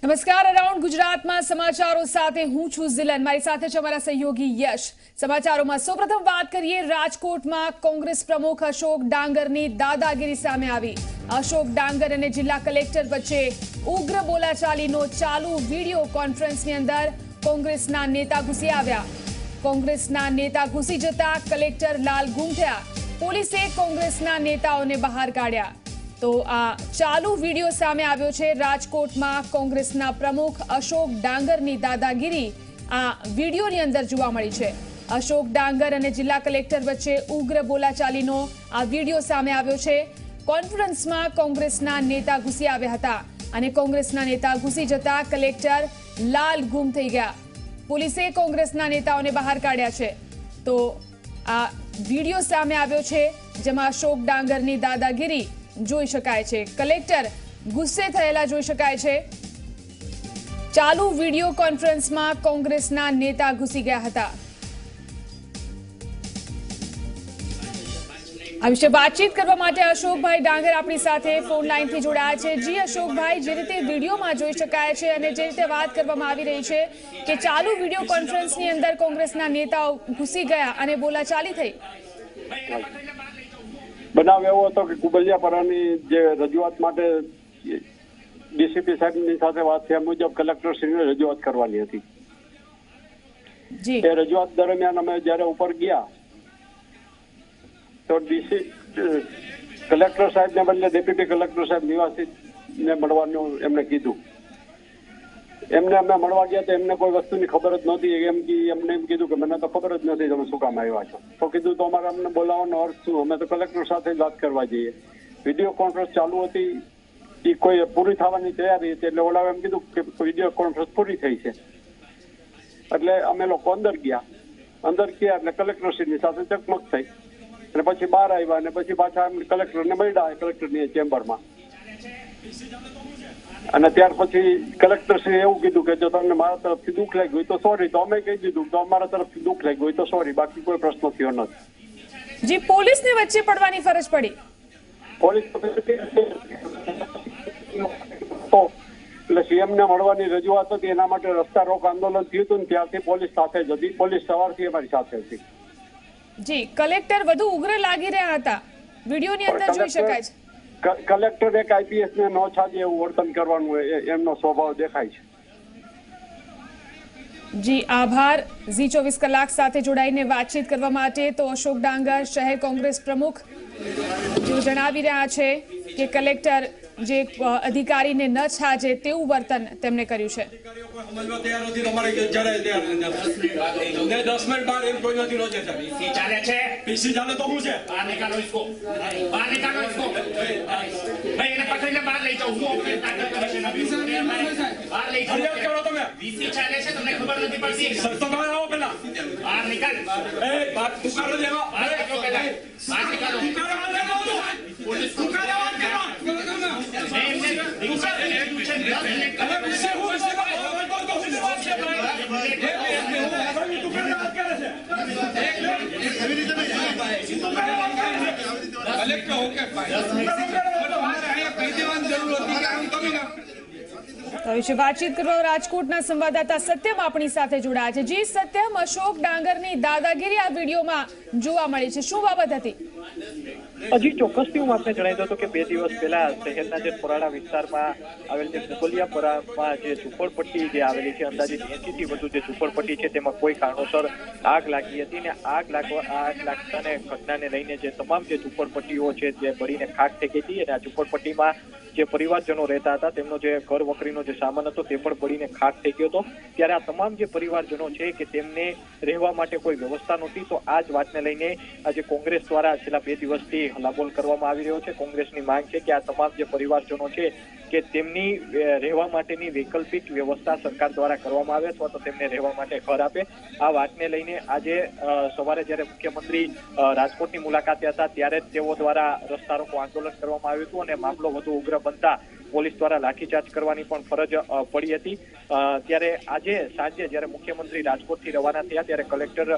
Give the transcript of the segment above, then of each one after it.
નમસ્કાર અરાઉન્ડ ગુજરાતમાં સમાચારો સાથે હું છું ઝિલન મારી સાથે છે અમારા સહયોગી યશ। સમાચારોમાં સૌપ્રથમ વાત કરીએ રાજકોટમાં કોંગ્રેસ પ્રમુખ અશોક ડાંગરની દાદાગીરી સામે આવી। અશોક ડાંગર અને જિલ્લા કલેક્ટર વચ્ચે ઉગ્ર બોલાચાલીનો ચાલુ વિડિયો કોન્ફરન્સની અંદર કોંગ્રેસના નેતા ઘૂસી આવ્યા। કોંગ્રેસના નેતા ઘૂસી જતા કલેક્ટર લાલ ગુમ થયા। પોલીસે કોંગ્રેસના નેતાઓને બહાર કાઢ્યા। તો આ ચાલુ વિડિયો સામે આવ્યો છે। રાજકોટમાં કોંગ્રેસના પ્રમુખ અશોક ડાંગરની દાદાગીરી આ વિડિયોની અંદર જોવા મળી છે। અશોક ડાંગર અને જિલ્લા કલેક્ટર વચ્ચે ઉગ્ર બોલાચાલીનો આ વિડિયો સામે આવ્યો છે। કોન્ફરન્સમાં કોંગ્રેસના નેતા ઘૂસી આવ્યા હતા અને કોંગ્રેસના નેતા ઘૂસી જતા કલેક્ટર લાલ ગુમ થઈ ગયા। પોલીસે કોંગ્રેસના નેતાઓને બહાર કાઢ્યા છે। તો આ વિડિયો સામે આવ્યો છે જેમાં અશોક ડાંગરની દાદાગીરી જોઈ શકાય છે। કલેક્ટર ગુસ્સે થયેલા જોઈ શકાય છે। ચાલુ વિડિયો કોન્ફરન્સમાં કોંગ્રેસના નેતા ઘૂસી ગયા હતા। આ વિશે વાતચીત કરવા માટે અશોકભાઈ ડાંગર આપણી સાથે ફોન લાઈનથી જોડાયા છે। જી અશોકભાઈ, જે રીતે વિડીયોમાં જોઈ શકાય છે અને જે રીતે વાત કરવામાં આવી રહી છે કે ચાલુ વિડિયો કોન્ફરન્સની અંદર કોંગ્રેસના નેતાઓ ઘૂસી ગયા અને બોલાચાલી થઈ। બનાવ એવો હતો કે કુબલિયાપરાની જે રજૂઆત માટે ડીસીપી સાહેબની સાથે વાત થયા મુજબ કલેક્ટરશ્રીને રજૂઆત કરવાની હતી। એ રજૂઆત દરમિયાન અમે જયારે ઉપર ગયા તો કલેક્ટર સાહેબને બદલે ડેપ્યુટી કલેક્ટર સાહેબ નિવાસીને મળવાનું એમને કીધું। એમને અમે મળવા ગયા તો એમને કોઈ વસ્તુની ખબર જ નહોતી। એમને એમ કીધું કે મને તો ખબર જ નથી તમે શું કામ આવ્યા છો। તો કીધું તો અમારે અમને બોલાવવાનો અર્થ શું, અમે તો કલેક્ટર સાથે વાત કરવા જઈએ। વિડીયો કોન્ફરન્સ ચાલુ હતી, એ કોઈ પૂરી થવાની તૈયારી હતી એટલે ઓલા એમ કીધું કે વિડીયો કોન્ફરન્સ પૂરી થઈ છે। એટલે અમે લોકો અંદર ગયા એટલે કલેક્ટરશ્રીની સાથે ચકમક થઈ અને પછી બહાર આવ્યા અને પછી પાછા કલેક્ટરને મળ્યા કલેક્ટરની ચેમ્બરમાં। અને ત્યાર પછી કલેક્ટરશ્રીએ એવું કીધું કે જો તમને મારા તરફથી દુઃખ લાગ્યું હોય તો સોરી। તો અમે કહી દીધું તો અમારા તરફથી દુઃખ લાગ્યું હોય તો સોરી, બાકી કોઈ પ્રશ્ન થયો નથી। જી, પોલીસને વચ્ચે પડવાની ફરજ પડી। પોલીસ એટલે સીએમને મળવાની રજૂઆત હતી, એના માટે રસ્તા રોક આંદોલન થયું હતું ને ત્યારથી પોલીસ સાથે જ હતી। પોલીસ સવારથી અમારી સાથે હતી। જી, કલેક્ટર વધુ ઉગ્ર લાગી રહ્યા હતા, વિડીયોની અંદર જોઈ શકાય છે। કલેક્ટર એક આઈપીએસ ને નો છાજે એવું વર્તન કરવાનું એમનો સ્વભાવ દેખાય છે। જી આભાર ઝી24 કલાક સાથે જોડાઈને વાતચીત કરવા માટે। તો અશોક ડાંગર શહેર કોંગ્રેસ પ્રમુખ જેઓ જણાવી રહ્યા છે કે કલેક્ટર જે અધિકારીને ન છાજે તેવું વર્તન તેમણે કર્યું છે। વિશે વાતચીત કરવા રાજકોટના સંવાદદાતા સત્યમ આપણી સાથે જોડાયા છે। જી સત્યમ, અશોક ડાંગરની દાદાગીરી આ વિડીયોમાં જોવા મળી છે, શું બાબત હતી? હજી ચોક્કસથી હું આપને જણાવી દઉં કે 2 દિવસ પહેલા શહેરના જે પોરાડા વિસ્તારમાં આવેલ જે કુબલિયાપરામાં જે ઝૂંપડપટ્ટી જે આવેલી છે, અંદાજિત 80 થી વધુ જે ઝૂંપડપટ્ટી છે તેમાં કોઈ કારણોસર આગ લાગી હતી અને આગ લાગતાને ઘટનાને લઈને જે તમામ જે ઝૂંપડપટ્ટીઓ છે જે બળીને ખાખ થઈ ગઈ હતી અને આ ઝૂંપડપટ્ટીમાં જે પરિવારજનો રહેતા હતા તેમનો જે ઘર વખરીનો જે સામાન હતો તે પણ બળીને ખાખ થઈ ગયો હતો। ત્યારે આ તમામ જે પરિવારજનો છે કે તેમને રહેવા માટે કોઈ વ્યવસ્થા નહોતી। તો આ જ વાતને લઈને આજે કોંગ્રેસ દ્વારા છેલ્લા 2 દિવસથી હલ્લાબોલ કરવામાં આવી રહ્યો છે। કોંગ્રેસની માંગ છે કે આ તમામ જે પરિવારજનો છે કે તેમની રહેવા માટેની વૈકલ્પિક વ્યવસ્થા સરકાર દ્વારા કરવામાં આવે અથવા તો તેમને રહેવા માટે ઘર આપે। આ વાતને લઈને આજે સવારે જ્યારે મુખ્યમંત્રી રાજકોટની મુલાકાતે હતા ત્યારે જ તેઓ દ્વારા રસ્તા રોકો આંદોલન કરવામાં આવ્યું હતું અને મામલો વધુ ઉગ્ર બનતા પોલીસ દ્વારા લાઠીચાર્જ કરવાની પણ ફરજ પડી હતી. ત્યારે આજે સાંજે જ્યારે મુખ્યમંત્રી રાજકોટથી રવાના થયા ત્યારે કલેક્ટર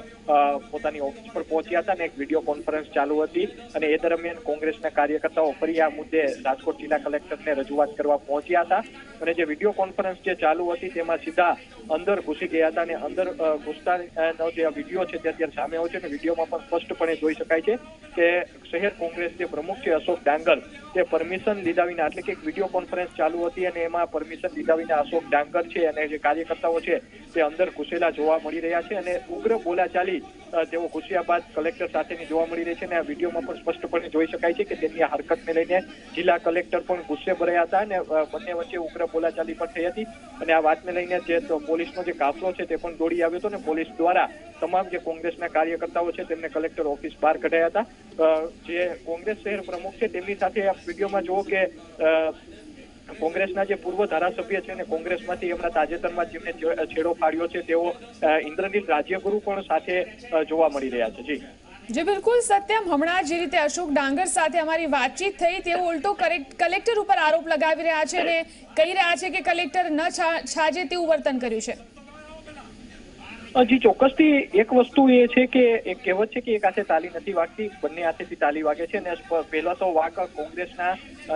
પોતાની ઓફિસ પર પહોંચ્યા હતા અને એક વિડીયો કોન્ફરન્સ ચાલુ હતી અને એ દરમિયાન કોંગ્રેસના કાર્યકર્તાઓ ફરી આ મુદ્દે રાજકોટ જિલ્લા કલેક્ટરને રજૂઆત કરવા પહોંચ્યા હતા અને જે વિડીયો કોન્ફરન્સ જે ચાલુ હતી તેમાં સીધા અંદર ઘૂસી ગયા હતા અને અંદર ઘૂસતાનો જે વિડીયો છે તે અત્યારે સામે આવ્યો છે અને વિડીયોમાં પણ સ્પષ્ટપણે જોઈ શકાય છે કે શહેર કોંગ્રેસ જે પ્રમુખ છે અશોક ડાંગર તે પરમિશન લીધા વિના એટલે કે એક વિડીયો કોન્ફરન્સ ચાલુ હતી અને એમાં પરમિશન લીધા વિના અશોક ડાંગર છે અને જે કાર્યકર્તાઓ છે તે અંદર ઘૂસેલા જોવા મળી રહ્યા છે અને ઉગ્ર બોલાચાલી તેઓ ઘૂસ્યા બાદ કલેક્ટર સાથેની જોવા મળી રહી છે અને આ વિડીયોમાં પણ સ્પષ્ટપણે જોઈ શકાય છે કે તેમની આ હરકતને લઈને જિલ્લા કલેક્ટર પણ ગુસ્સે ભરાયા હતા અને બંને વચ્ચે ઉગ્ર બોલાચાલી પણ થઈ હતી અને આ વાતને લઈને જે પોલીસનો જે કાફલો છે તે પણ દોડી આવ્યો હતો અને પોલીસ દ્વારા તમામ જે કોંગ્રેસના કાર્યકર્તાઓ છે તેમને કલેક્ટર ઓફિસ બહાર કઢાયા હતા. જે કોંગ્રેસ શહેર પ્રમુખ છે તેમની સાથે આ વિડીયોમાં જુઓ કે કોંગ્રેસના જે પૂર્વ ધારાસભ્ય છે અને કોંગ્રેસમાંથી હમણાં તાજેતરમાં જેમને છેડો ફાડ્યો છે તેઓ ઇન્દ્રનીલ રાજ્યગુરુ પણ સાથે જોવા મળી રહ્યા છે. જી બિલકુલ સત્યમ, હમણાં જે રીતે અશોક ડાંગર સાથે અમારી વાતચીત થઈ તેઓ ઉલટો કલેક્ટર ઉપર આરોપ લગાવી રહ્યા છે અને કહી રહ્યા છે કે કલેક્ટર ન છાજે તેવું વર્તન કર્યું છે. જી ચોક્કસથી એક વસ્તુ એ છે કે એક કહેવત છે કે એક હાથે તાલી નથી વાગતી, બંને હાથેથી તાલી વાગે છે અને પહેલો તો વાક કોંગ્રેસના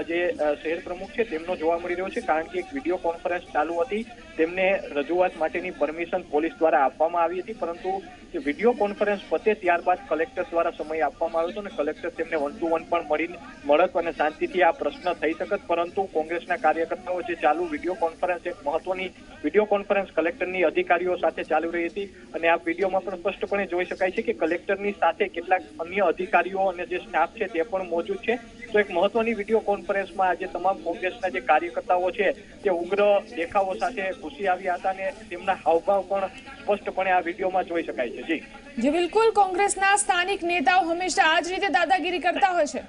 જે શહેર પ્રમુખ છે તેમનો જોવા મળી રહ્યો છે કારણ કે એક વિડીયો કોન્ફરન્સ ચાલુ હતી તેમને રજૂઆત માટેની પરમિશન પોલીસ દ્વારા આપવામાં આવી હતી પરંતુ જે વિડીયો કોન્ફરન્સ પતે ત્યારબાદ કલેક્ટર દ્વારા સમય આપવામાં આવ્યો હતો અને કલેક્ટર તેમને 1 to 1 પણ મળત અને શાંતિથી આ પ્રશ્ન થઈ શકત પરંતુ કોંગ્રેસના કાર્યકર્તાઓ જે ચાલુ વિડીયો કોન્ફરન્સ એક મહત્વની વિડીયો કોન્ફરન્સ કલેક્ટરની અધિકારીઓ સાથે ચાલુ રહી હતી અને આ વિડીયોમાં પણ સ્પષ્ટપણે જોઈ શકાય છે કે કલેક્ટરની સાથે કેટલાક અન્ય અધિકારીઓ અને જે સ્ટાફ છે તે પણ મોજૂદ છે. તો એક મહત્વની વિડીયો કોન્ફરન્સમાં આજે તમામ કોંગ્રેસના જે કાર્યકર્તાઓ છે તે ઉગ્ર દેખાવો સાથે ઘૂસી આવ્યા હતા અને તેમના હાવભાવ પણ સ્પષ્ટપણે આ વિડીયોમાં જોઈ શકાય છે. જી બિલકુલ, કોંગ્રેસના સ્થાનિક નેતાઓ હંમેશા આ જ રીતે દાદાગીરી કરતા હોય છે.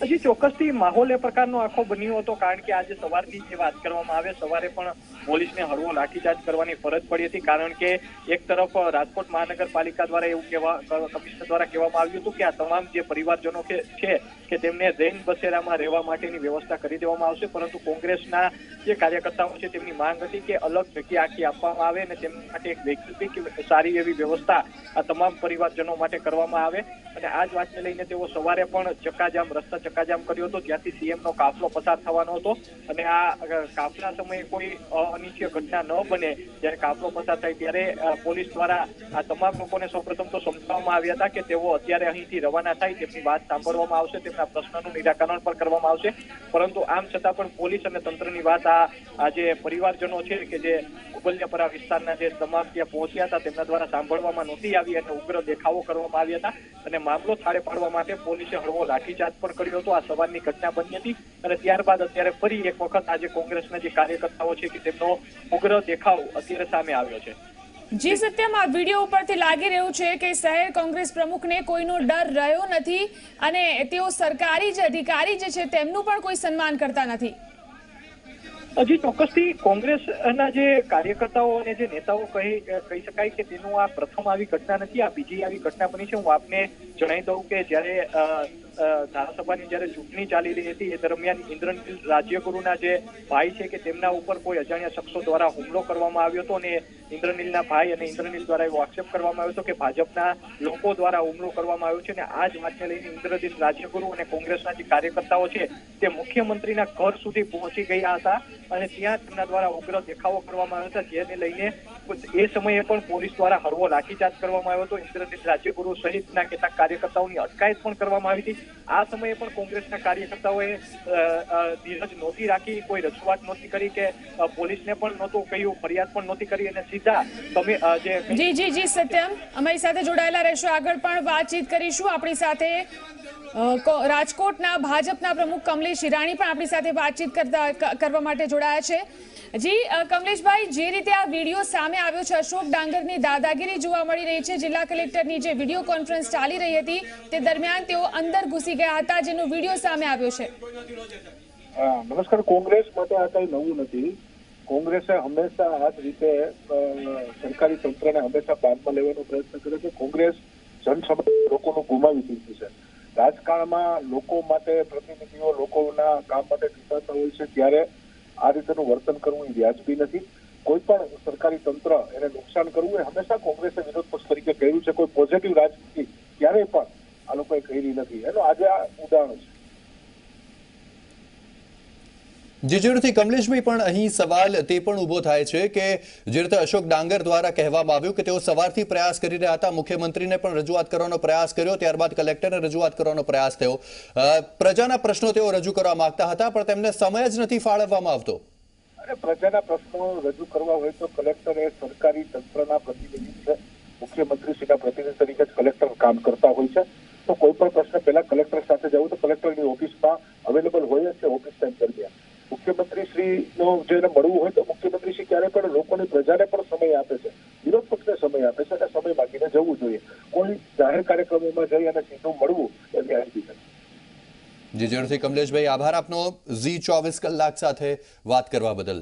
હજી ચોક્કસથી માહોલ એ પ્રકારનો આખો બન્યો હતો કારણ કે આજે સવારથી જે વાત કરવામાં આવે સવારે પણ પોલીસને હળવો લાઠીચાર્જ કરવાની ફરજ પડી હતી કારણ કે એક તરફ રાજકોટ મહાનગરપાલિકા દ્વારા એવું કમિશનર દ્વારા કહેવામાં આવ્યું હતું કે આ તમામ જે પરિવારજનો છે કે તેમને રૈન બસેરામાં રહેવા માટેની વ્યવસ્થા કરી દેવામાં આવશે પરંતુ કોંગ્રેસના જે કાર્યકર્તાઓ છે તેમની માંગ હતી કે અલગ જગ્યા આખી આપવામાં આવે અને તેમના માટે એક વૈકલ્પિક સારી એવી વ્યવસ્થા આ તમામ પરિવારજનો માટે કરવામાં આવે અને આ જ વાતને લઈને તેઓ સવારે પણ ચક્કાજામ કર્યો હતો જ્યાંથી સીએમનો કાફલો પસાર થવાનો હતો અને આ કાફલા સમયે કોઈ અનિચ્છનીય ઘટના ન બને જ્યારે કાફલો પસાર થાય ત્યારે પોલીસ દ્વારા આ તમામ લોકોને સૌપ્રથમ તો સમજાવવામાં આવ્યા હતા કે તેઓ અત્યારે અહીંથી રવાના થાય તેમની વાત સાંભળવામાં આવશે તેમના પ્રશ્નનું નિરાકરણ પણ કરવામાં આવશે પરંતુ આમ છતાં પણ પોલીસ અને તંત્રની વાત આ જે પરિવારજનો છે કે જે કુબલિયાપરા વિસ્તારના જે તમામ ત્યાં પહોંચ્યા હતા તેમના દ્વારા સાંભળવામાં નહોતી આવી અને ઉગ્ર દેખાવો કરવામાં આવ્યા હતા અને મામલો થાળે પાડવા માટે પોલીસે હળવો લાઠીચાર્જ પણ કર્યો હતો. આ સવારની ઘટના બની હતી અને ત્યારબાદ અત્યારે ફરી એક વખત આજે કોંગ્રેસના જે કાર્યકર્તાઓ છે કે તેમનો ઉગ્ર દેખાવ અત્યારે સામે આવ્યો છે. જી સત્યમ, આ વિડીયો ઉપરથી લાગી રહ્યું છે કે શહેર કોંગ્રેસ પ્રમુખને કોઈનો ડર રહ્યો નથી અને તેઓ સરકારી જે અધિકારી જે છે તેમનું પણ કોઈ સન્માન કરતા નથી. હજી ચોક્કસથી કોંગ્રેસના જે કાર્યકર્તાઓ અને જે નેતાઓ કહી શકાય કે તેનું આ પ્રથમ આવી ઘટના નથી, આ બીજી આવી ઘટના બની છે. હું આપને જણાવી દઉં કે જ્યારે ધારાસભાની જ્યારે ચૂંટણી ચાલી રહી હતી એ દરમિયાન ઇન્દ્રનીલ રાજ્યગુરુના જે ભાઈ છે કે તેમના ઉપર કોઈ અજાણ્યા શખ્સો દ્વારા હુમલો કરવામાં આવ્યો હતો અને ઇન્દ્રનીલના ભાઈ અને ઇન્દ્રનીલ દ્વારા એવો આક્ષેપ કરવામાં આવ્યો હતો કે ભાજપના લોકો દ્વારા હુમલો કરવામાં આવ્યો છે અને આ જ વાતને લઈને ઇન્દ્રનીલ રાજ્યગુરુ અને કોંગ્રેસના જે કાર્યકર્તાઓ છે તે મુખ્યમંત્રીના ઘર સુધી પહોંચી ગયા હતા અને ત્યાં તેમના દ્વારા ઉગ્ર દેખાવો કરવામાં આવ્યા હતા જેને લઈને એ સમયે પણ પોલીસ દ્વારા હળવો લાઠીચાર્જ કરવામાં આવ્યો હતો. ઇન્દ્રનીલ રાજ્યગુરુ સહિતના કેટલાક કાર્યકર્તાઓની અટકાયત પણ કરવામાં આવી હતી. આ સમયે પણ કોંગ્રેસના કાર્યકર્તાઓએ ધીરજ નહોતી રાખી, કોઈ રજૂઆત નહોતી કરી કે પોલીસને પણ નહોતું કહ્યું, ફરિયાદ પણ નહોતી કરી અને સીધા તમે જે જી સત્યમ, અમારી સાથે જોડાયેલા રહેશો, આગળ પણ વાતચીત કરીશું. આપણી સાથે રાજકોટના ભાજપના પ્રમુખ કમલેશ હિરાણી પણ આપણી સાથે વાતચીત કરવા માટે જોડાયા છે. જી કમલેશભાઈ, જે રીતે આ વિડીયો સામે આવ્યો છે, અશોક ડાંગરની દાદાગીરી જોવા મળી રહી છે. જિલ્લા કલેક્ટરની જે વિડીયો કોન્ફરન્સ ચાલી રહી હતી તે દરમિયાન તેઓ અંદર ઘૂસી ગયા હતા જેનો વિડીયો સામે આવ્યો છે. નમસ્કાર. કોંગ્રેસ માટે આ કઈ નવું નથી. કોંગ્રેસે હંમેશા આ જ રીતે સરકારી તંત્રને હંમેશા બાદમાં લેવાનો પ્રયત્ન કર્યો છે. કોંગ્રેસ જનસમય લોકોનું ગુમાવી દીધું છે. રાજકારણમાં લોકો માટે પ્રતિનિધિઓ લોકોના કામ માટે ચૂંટાતા હોય છે ત્યારે આ રીતેનું વર્તન કરવું એ વ્યાજબી નથી. કોઈ પણ સરકારી તંત્ર એને નુકસાન કરવું એ હંમેશા કોંગ્રેસે વિરોધ પક્ષ તરીકે કહ્યું છે. કોઈ પોઝિટિવ રાજનીતિ ક્યારેય પણ આ લોકોએ કરી નથી. એનો આજે આ ઉદાહરણ છે. જીજુરથી કમલેશભાઈ પણ અહીં સવાલ તે પણ ઊભો થાય છે કે જે રીતે અશોક ડાંગર દ્વારા કહેવામાં આવ્યું કે તેઓ સવારથી પ્રયાસ કરી રહ્યા હતા, મુખ્યમંત્રીને પણ રજૂઆત કરવાનો પ્રયાસ કર્યો, ત્યારબાદ કલેક્ટરને રજૂઆત કરવાનો પ્રયાસ થયો, પ્રજાના પ્રશ્નો તેઓ રજૂ કરવા માંગતા હતા પણ તેમને સમય જ નથી ફાળવવામાં આવતો. અને પ્રજાના પ્રશ્નો રજૂ કરવા હોય તો કલેક્ટર એ સરકારી તંત્રના પ્રતિનિધિ છે. મુખ્યમંત્રીશ્રીના પ્રતિનિધિ તરીકે જ કલેક્ટર કામ કરતા હોય છે. તો કોઈ પણ પ્રશ્ન પહેલા કલેક્ટર સાથે જવું તો કલેક્ટરની ઓફિસમાં અવેલેબલ હોય જ છે ઓફિસ ટાઈમ દરમિયાન. મુખ્યમંત્રીશ્રીનો જેને મળવું હોય તો મુખ્યમંત્રીશ્રી ક્યારે પણ લોકોની પ્રજાને પણ સમય આપે છે, વિરોધ પક્ષને સમય આપે છે અને સમય માંગીને જવું જોઈએ. કોઈ જાહેર કાર્યક્રમોમાં જઈ અને સીધું મળવું એ વ્યાજબી નથી. જીજુરથી કમલેશભાઈ, આભાર આપનો Zee 24 કલાક સાથે વાત કરવા બદલ.